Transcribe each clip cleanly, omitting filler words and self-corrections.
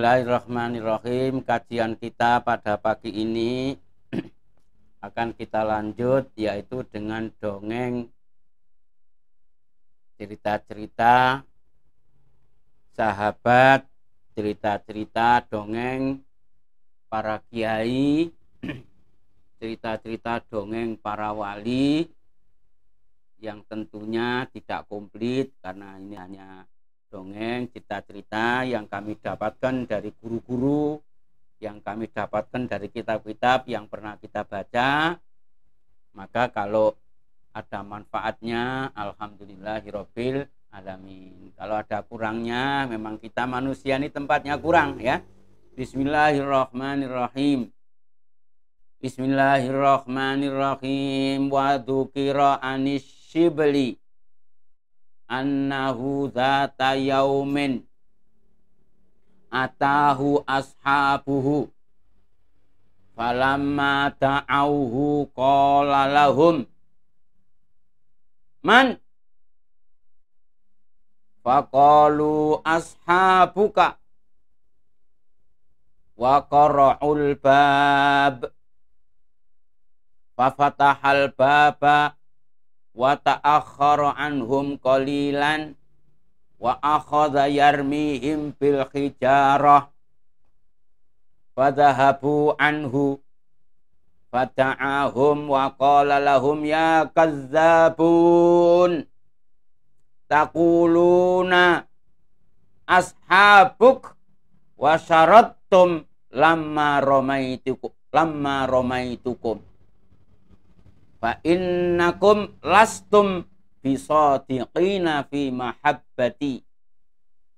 Bismillahirrahmanirrahim. Kajian kita pada pagi ini akan kita lanjut, yaitu dengan dongeng cerita-cerita sahabat, cerita-cerita dongeng para kiai, cerita-cerita dongeng para wali yang tentunya tidak komplit karena ini hanya dongeng, cerita-cerita yang kami dapatkan dari guru-guru, yang kami dapatkan dari kitab-kitab yang pernah kita baca. Maka kalau ada manfaatnya, alhamdulillahirabbil alamin. Kalau ada kurangnya, memang kita manusia ini tempatnya kurang ya. Bismillahirrahmanirrahim. Bismillahirrahmanirrahim. Wa dzukira anisyibli annahu dzata yaumin atahu ashabuhu falamma ta'auhu qala lahum man faqalu ashabuka wa qara'ul bab fafatahal baba wa ta'akhkhara anhum qalilan wa akhadha yarmihim bil hijarah fadhahabu anhu fata'ahum wa qala lahum ya kazzabun taquluna ashabuk wa syarattum lamma ramaitukum fa innakum lastum bisadiqina fi mahabbati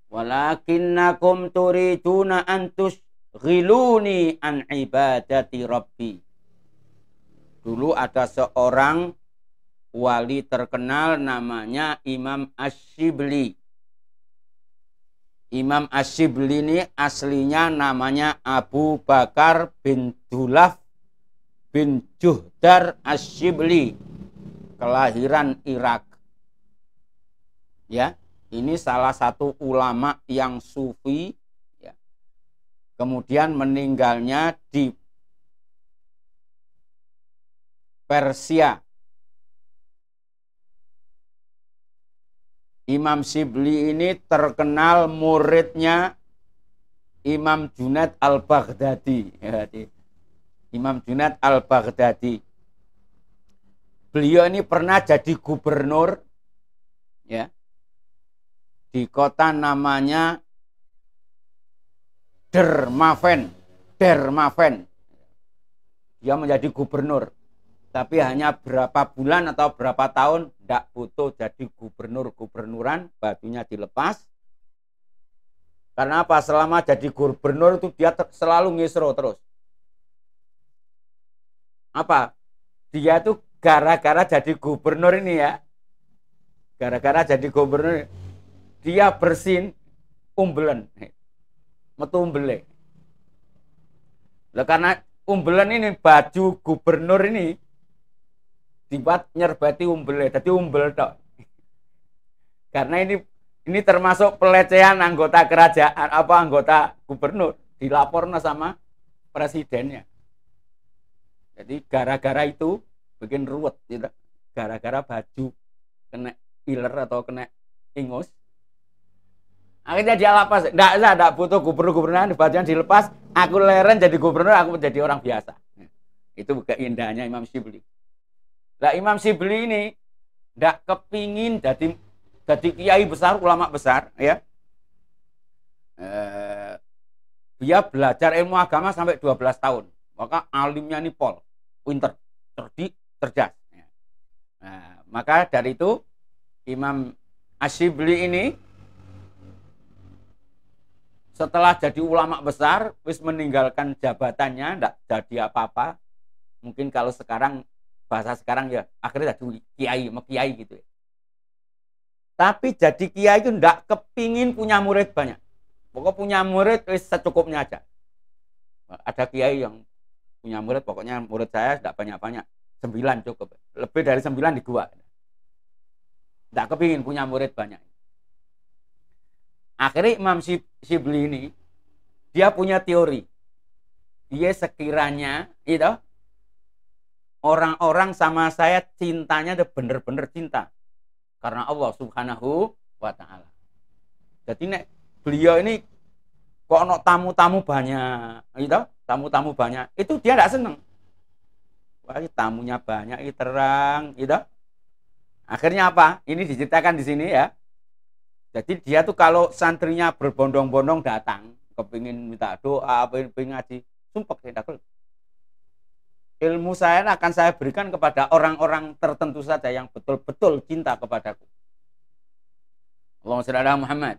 walakinnakum turiduna an tushghiluni an ibadati rabbi. Dulu ada seorang wali terkenal namanya Imam Asyibli. Imam Asyibli ini aslinya namanya Abu Bakar bin Dulaf bin Juhdar Asyibli, kelahiran Irak. Ya, ini salah satu ulama yang sufi ya. Kemudian meninggalnya di Persia. Imam Syibli ini terkenal muridnya Imam Junaid al-Baghdadi ya, Imam Junaid al-Baghdadi. Beliau ini pernah jadi gubernur ya di kota namanya Dermaven. Dia menjadi gubernur, tapi hanya berapa bulan atau berapa tahun, tidak butuh jadi gubernur-gubernuran, bajunya dilepas. Karena apa? Selama jadi gubernur itu dia selalu ngisro terus. Apa? Dia itu gara-gara jadi gubernur ini ya. Gara-gara jadi gubernur dia bersin umbelen. Metu umbele. Lah karena umbelen ini baju gubernur ini dibuat nyerbati umbele, jadi umbel tok. Karena ini termasuk pelecehan anggota kerajaan, anggota gubernur, dilaporkan sama presidennya. Jadi gara-gara itu bikin ruwet gitu. Gara-gara baju kena iler atau kena ingus. Akhirnya dia lapas. Enggak butuh gubernur-gubernuran, bajunya dilepas, aku leren jadi gubernur, aku menjadi orang biasa. Itu keindahannya Imam Syibli. Nah, Imam Syibli ini enggak kepingin jadi kiai besar, ulama besar ya. Dia belajar ilmu agama sampai 12 tahun. Maka alimnya ini pinter, cerdik, cerdas. Nah, maka dari itu Imam Asyibli ini setelah jadi ulama besar, wis meninggalkan jabatannya, tidak jadi apa-apa. Mungkin kalau sekarang bahasa sekarang ya akhirnya jadi kiai gitu ya. Tapi jadi kiai itu tidak kepingin punya murid banyak. Pokoknya punya murid wis secukupnya aja. Ada kiai yang punya murid, pokoknya murid saya tidak banyak-banyak, 9 cukup. Lebih dari 9 di gua. Tidak kepingin punya murid banyak. Akhirnya Imam Syibli ini Dia punya teori. Dia sekiranya itu orang-orang sama saya cintanya itu bener-bener cinta karena Allah Subhanahu wa taala. Jadi nek beliau ini kok ono tamu-tamu banyak, itu tamu-tamu banyak, itu dia tidak seneng. Wah, tamunya banyak, ini terang, itu. Akhirnya apa? Ini diceritakan di sini ya. Jadi dia tuh kalau santrinya berbondong-bondong datang, kepingin minta doa, kepingin ngaji, sumpah tidak. Ilmu saya akan saya berikan kepada orang-orang tertentu saja yang betul-betul cinta kepadaku. Allahumma shalli ala Muhammad.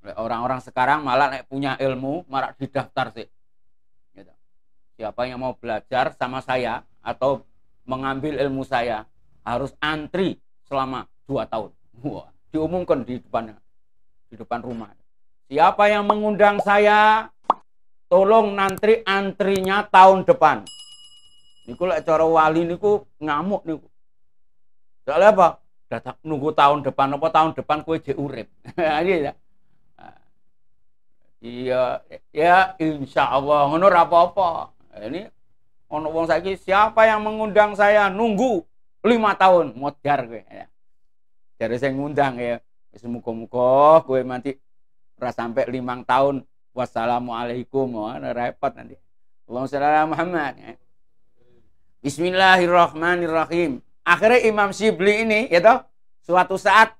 Orang-orang sekarang malah punya ilmu, malah didaftar sih. Siapa yang mau belajar sama saya atau mengambil ilmu saya harus antri selama 2 tahun. Wah, diumumkan di depan rumah. Siapa yang mengundang saya, tolong nanti antrinya tahun depan. Niku lek cara wali niku ngamuk niku. Soalnya apa? Datang nunggu tahun depan apa tahun depan kowe jek urip. Iya. Iya, ya insya Allah ngono ora apa-apa. Ini ono wong saiki siapa yang mengundang saya nunggu 5 tahun modar kowe ya. Jare sing ngundang ya. Wis muga-muga kowe nanti ora sampai 5 tahun. Wassalamualaikum. Repot nanti. Allahumma shalli ala Muhammad. Bismillahirrahmanirrahim. Akhirnya Imam Syibli ini ya toh, suatu saat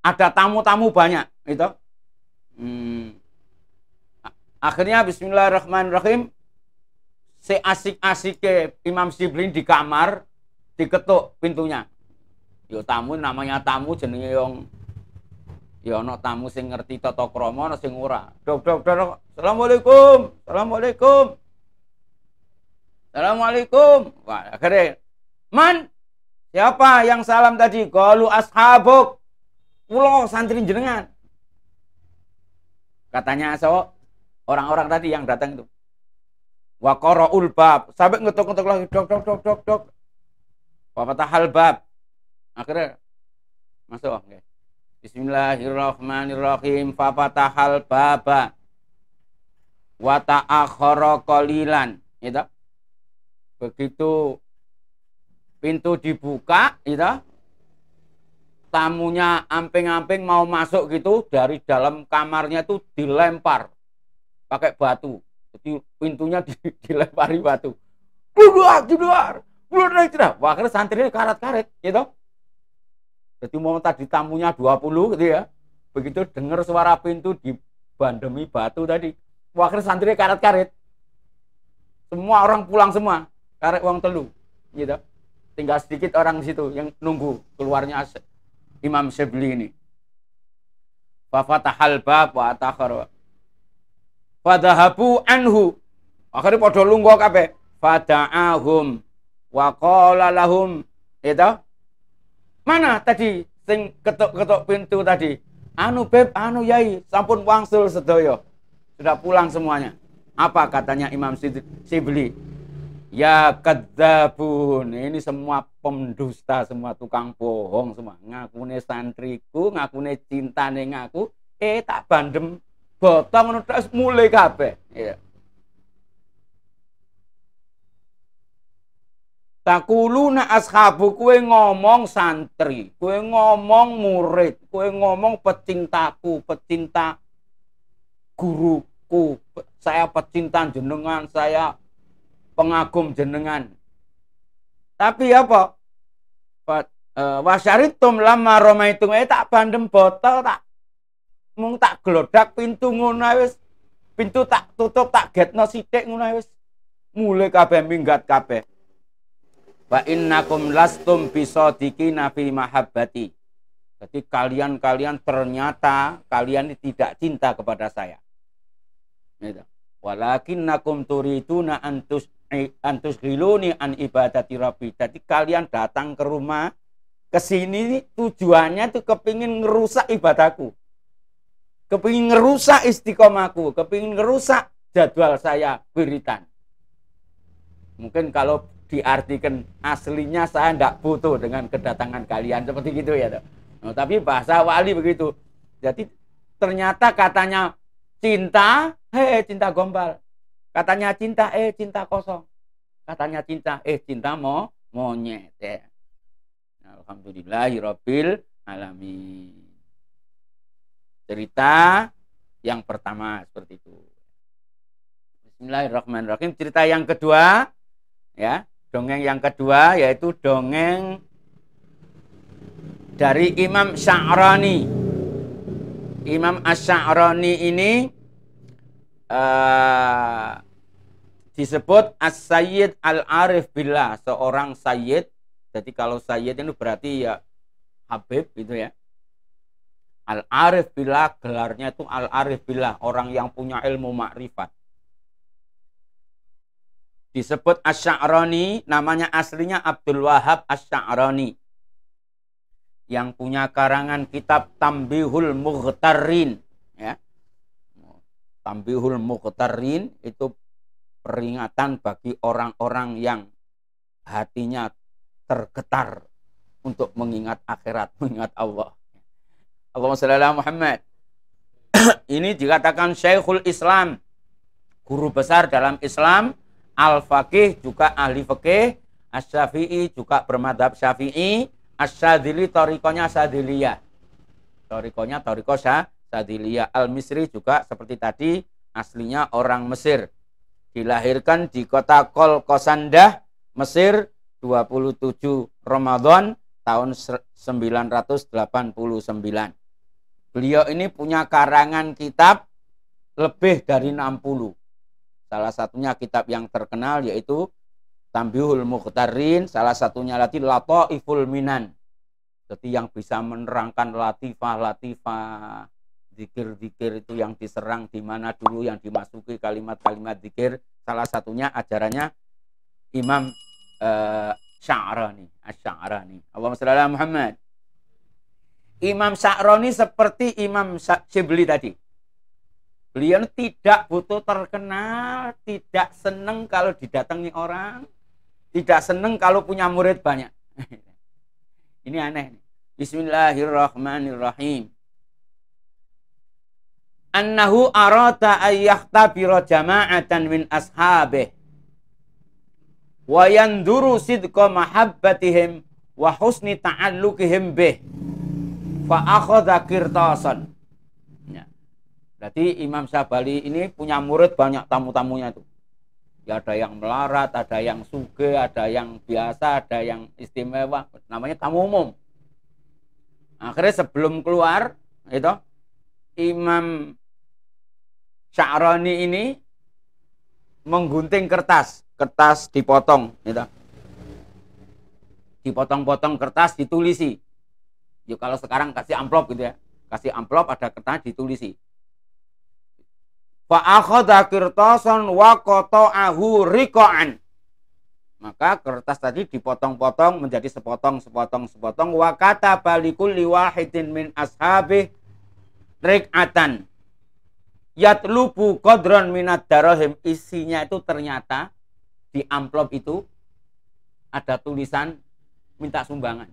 ada tamu-tamu banyak gitu. Akhirnya bismillahirrahmanirrahim, asik-asik ke Imam Syibli di kamar diketuk pintunya. Yo tamu namanya tamu jenenge yang ya ana tamu sing ngerti tata krama ana sing ora. Dok. Assalamualaikum. Assalamualaikum. Assalamualaikum. Wah, akhirnya man, siapa yang salam tadi? Qalu ashabuk. Kula santri jenengan. Katanya orang-orang tadi yang datang itu. Wa qara'ul bab. Sampai ngetok-ngetok lagi dok. Wa fatahal bab. Akhirnya masuk. Okay. Bismillahirrahmanirrahim. Fa fatahal baba. Wa ta'akhkhara qalilan. Itu. Begitu pintu dibuka, itu tamunya amping-amping mau masuk gitu, dari dalam kamarnya tuh dilempar pakai batu. Jadi pintunya dilempari batu. Keluar. Wah, akhirnya santrinya karet-karet gitu. Jadi mau tadi tamunya 20 gitu ya. Begitu dengar suara pintu dibandemi batu tadi. Wah, akhirnya santrinya karet-karet. Semua orang pulang semua. Karet uang telu gitu. Tinggal sedikit orang di situ yang nunggu keluarnya Imam Syibli ini. Fa fatahal bab wa atakhara. Fadhahabu anhu. Akhirnya padha lungguh kabeh. Fada'ahum wa qala lahum. Itu mana tadi sing ketuk-ketuk pintu tadi? Anu Beb, anu Yai, sampun wangsul sedaya. Sudah pulang semuanya. Apa katanya Imam Syibli? Ya kadzabun, ini semua pendusta, semua tukang bohong semua. Ngakune santriku, ngakune cintane ngaku, tak bandem botong ngono terus mulai kabeh. Iya. Takuluna ashabu, kue ngomong santri, kue ngomong murid, kue ngomong pecintaku, pecinta guruku, saya pecinta jenengan, saya pengagum jenengan. Tapi apa? Wasyaritum lama romaitum tak bandem botol, tak mung tak glodak pintu ngono wis. Pintu tak tutup, tak getno sithik ngono wis. Mulai kabeh minggat kabeh. Wa innakum lastum bisadiqina fi mahabbati. Jadi kalian ternyata kalian tidak cinta kepada saya. Gitu. Walakinnakum turiduna antus hiluni an ibadati rabbi. Jadi kalian datang ke rumah, ke sini tujuannya tuh kepingin ngerusak ibadahku, kepingin ngerusak istiqomahku, kepingin ngerusak jadwal saya wiritan. Mungkin kalau diartikan aslinya saya tidak butuh dengan kedatangan kalian seperti gitu ya. Oh, tapi bahasa wali begitu. Jadi ternyata katanya cinta, cinta gombal. Katanya cinta, cinta kosong. Katanya cinta, cinta monyet. Ya. Alhamdulillahirabbil alamin. Cerita yang pertama seperti itu. Bismillahirrahmanirrahim. Cerita yang kedua, ya, dongeng yang kedua yaitu dongeng dari Imam Sya'rani. Imam Asy-Sya'rani ini disebut As-Sayyid Al-Arif Billah, seorang sayyid. Jadi kalau sayyid itu berarti ya Habib gitu ya. Al-Arif Billah, gelarnya itu Al-Arif Billah, orang yang punya ilmu makrifat. Disebut Asy-Sya'rani, namanya aslinya Abdul Wahab Asy-Sya'rani. Yang punya karangan kitab Tambihul Mughtarrin. Ya. Tambihul Mughtarrin itu peringatan bagi orang-orang yang hatinya tergetar untuk mengingat akhirat, mengingat Allah. Allahumma shalli ala Muhammad. Ini dikatakan Syekhul Islam, guru besar dalam Islam, Al-Faqih juga ahli fikih, Asy-Syafi'i juga bermadhab Syafi'i, Asy-Syadzili thariqahnya Syadziliyah. Thariqahnya thariqah Syadziliyah. Al-Misri juga seperti tadi aslinya orang Mesir. Dilahirkan di kota Kolkosandah, Mesir 27 Ramadan tahun 989. Beliau ini punya karangan kitab lebih dari 60. Salah satunya kitab yang terkenal yaitu Tambihul Mughtarrin, salah satunya lagi Lataiful Minan. Jadi yang bisa menerangkan latifah-latifah, zikir-zikir itu yang diserang di mana dulu, yang dimasuki kalimat-kalimat zikir. Salah satunya ajarannya Imam Sya'rani, Asy-Sya'rani. Allahumma shalli ala Muhammad. Imam Sya'rani seperti Imam Syibli tadi. Beliau tidak butuh terkenal, tidak seneng kalau didatangi orang, tidak seneng kalau punya murid banyak. Ini aneh. Bismillahirrahmanirrahim. Annahu arata ayyahtabira jama'atan min ashabih wa yanduru sidqa mahabbatihim wa husni ta'alluqihim bih fa akhadha qirtasan. Ya. Berarti Imam Syibli ini punya murid banyak, tamu-tamunya itu. Ya, ada yang melarat, ada yang sugih, ada yang biasa, ada yang istimewa, namanya tamu umum. Akhirnya sebelum keluar itu Imam Sya'rani ini menggunting kertas dipotong gitu. Dipotong-potong kertas, ditulisi. Ya kalau sekarang kasih amplop gitu ya. Kasih amplop ada kertas ditulisi. Fa akhadha qirtasan wa qata'ahu riqa'an. Maka kertas tadi dipotong-potong menjadi sepotong. Wa kataba likulli wahidin min ashabi riq'atan. Yatlubu qadran minad darahim. Isinya itu ternyata di amplop itu ada tulisan minta sumbangan.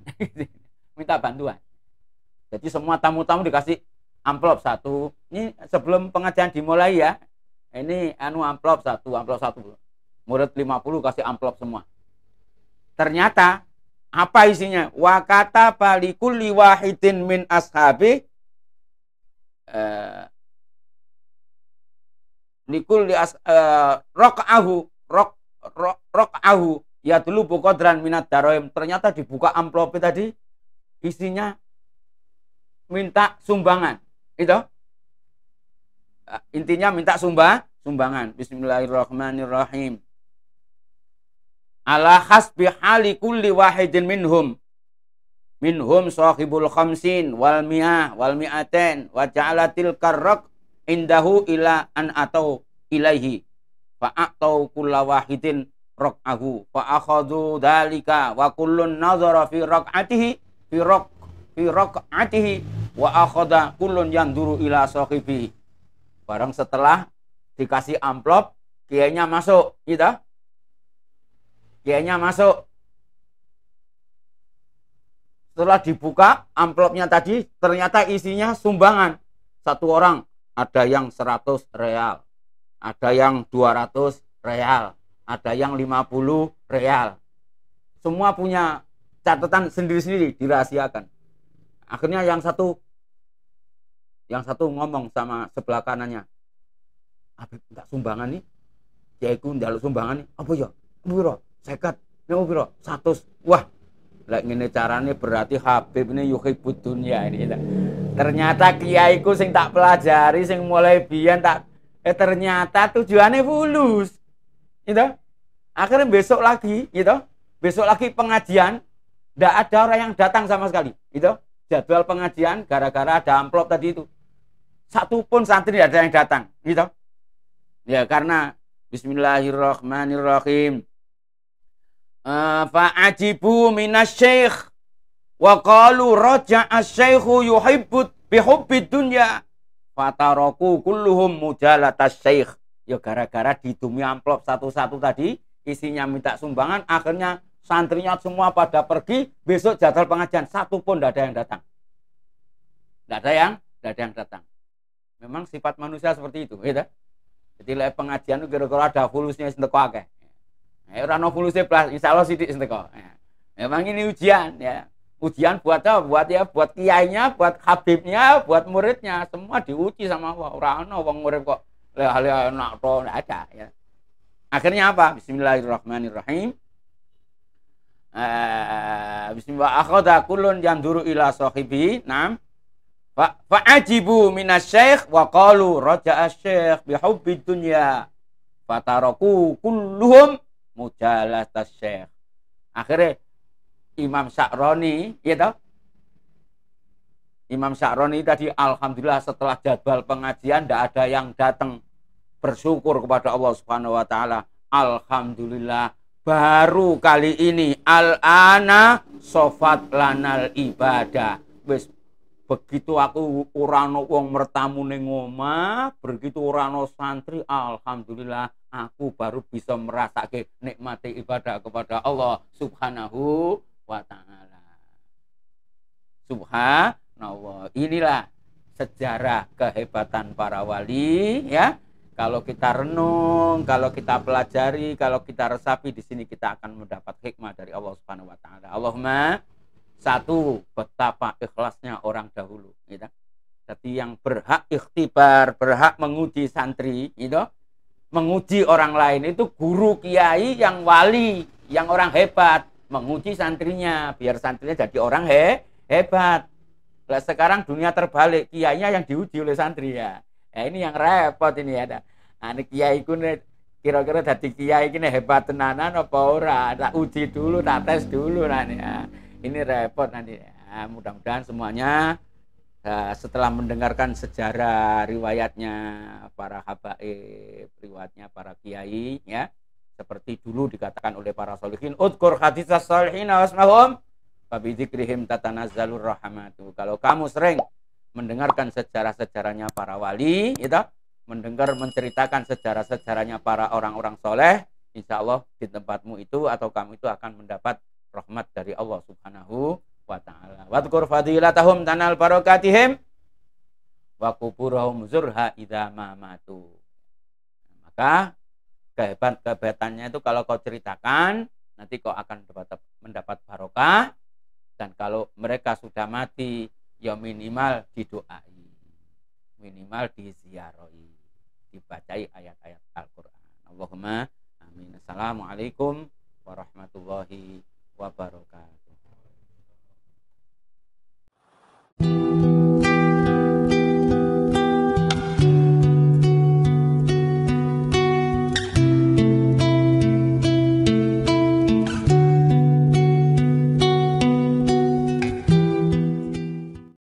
Minta bantuan. Jadi semua tamu-tamu dikasih amplop satu. Ini sebelum pengajian dimulai ya. Ini amplop satu. Murid 50 kasih amplop semua. Ternyata apa isinya? Wa kataba likulli wahidin min ashabi likulli raq'ahu yatlubu qadran minad darahim. Ternyata dibuka amplop tadi isinya minta sumbangan. Itu intinya minta sumbangan. Bismillahirrahmanirrahim. Ala hasbi hali kulli wahidin minhum sahibul khamsin wal mi'ah wal mi'atain wa ja'alatil karrak indahu ila an atau ilaihi fa atau kulla wahidin raq'ahu fa akhadhu dalika wa kullun nazara fi raq'atihi fi raq'atihi wa akhadha kullun yanduru ila sahibihi. Barang setelah dikasih amplop, kiainya masuk, gitu. Kiainya masuk. Setelah dibuka amplopnya tadi, ternyata isinya sumbangan. Satu orang ada yang 100 real, ada yang 200 real, ada yang 50 real. Semua punya catatan sendiri-sendiri, dirahasiakan. Akhirnya yang satu ngomong sama sebelah kanannya, Habib enggak sumbangan nih, kiaiku njaluk sumbangan nih, apa ya? Piro? 50, niku piro? 100. Wah, lek ngene carane berarti Habib ini yuhibbud dunya ini. Ternyata kiaiku sing tak pelajari, sing mulai biyen tak ternyata tujuannya fulus. Gitu. Akhirnya besok lagi, gitu. Besok lagi pengajian, ndak ada orang yang datang sama sekali, gitu. Jadwal pengajian gara-gara ada amplop tadi itu. Satu pun santri tidak ada yang datang, gitu. Ya karena Bismillahirrahmanirrahim. Fa'ajibu minasyekh wa qalu raja'a syaikhu yuhibbud bihubbid dunya fataraku kulluhum mujalatas syekh. Ya gara-gara ditumi amplop satu-satu tadi, isinya minta sumbangan, akhirnya santrinya semua pada pergi. Besok jadwal pengajian satu pun tidak ada yang datang. Tidak ada yang datang. Memang sifat manusia seperti itu, gitu. Jadi lek pengajian itu kira-kira ada fulusnya senteko akeh. Ora ono fulusnya blas, insyaallah sithik senteko. Memang ini ujian ya. Ujian buat apa? Buat kiainya, buat habibnya, buat muridnya, semua diuji sama Allah. Ora ono wong murid kok leh-leh enak to, enggak ada ya. Akhirnya apa? Bismillahirrahmanirrahim. Bismillah akhadha kullun yanduru ila sahibi. Naam. Fa'ajibu minasyaikh wa qalu raja'a syekh bihubbid dunya fataraku kulluhum mujalatas syekh. Akhirnya Imam Sya'rani, ya toh? Imam Sya'rani tadi alhamdulillah setelah jadwal pengajian tidak ada yang datang, bersyukur kepada Allah Subhanahu wa taala. Alhamdulillah baru kali ini al-ana sofat lanal ibadah. Wis begitu aku ora ono wong mertamu ning omah, begitu ora ono santri, alhamdulillah aku baru bisa merasake nikmati ibadah kepada Allah Subhanahu wa taala. Subhanallah. Inilah sejarah kehebatan para wali ya. Kalau kita renung, kalau kita pelajari, kalau kita resapi, di sini kita akan mendapat hikmah dari Allah Subhanahu wa taala. Allahumma satu, betapa ikhlasnya orang dahulu, gitu. Jadi yang berhak ikhtibar, berhak menguji santri, gitu, menguji orang lain itu guru kiai yang wali, yang orang hebat, menguji santrinya biar santrinya jadi orang hebat. Nah, sekarang dunia terbalik, kiainya yang diuji oleh santri ya. Nah, ini yang repot ini ada. Nah, ini kiai ku kira-kira jadi kiai ini hebat tenanan apa ora? Tak uji dulu, tak tes dulu nanti. Ya. Ini repot nanti. Ya, mudah-mudahan semuanya setelah mendengarkan sejarah riwayatnya para habaib, riwayatnya para kiai, ya, seperti dulu dikatakan oleh para sholihin, udkur haditsas sholihin wasmahum fabidzikrihim tatanazzalur rahmatu. Kalau kamu sering mendengarkan sejarah-sejarahnya para wali, gitu, menceritakan sejarah-sejarahnya para orang-orang soleh, insya Allah di tempatmu itu atau kamu itu akan mendapat rahmat dari Allah Subhanahu wa ta'ala. Wadkur fadilatahum tanal barokatihim wa kuburahum zurha idza mamatu. Maka kehebatannya itu kalau kau ceritakan, nanti kau akan mendapat barokah, dan kalau mereka sudah mati, ya minimal didoai, minimal diziarahi, dibacai ayat-ayat Al-Quran. Allahumma amin. Assalamualaikum warahmatullahi wabarakatuh.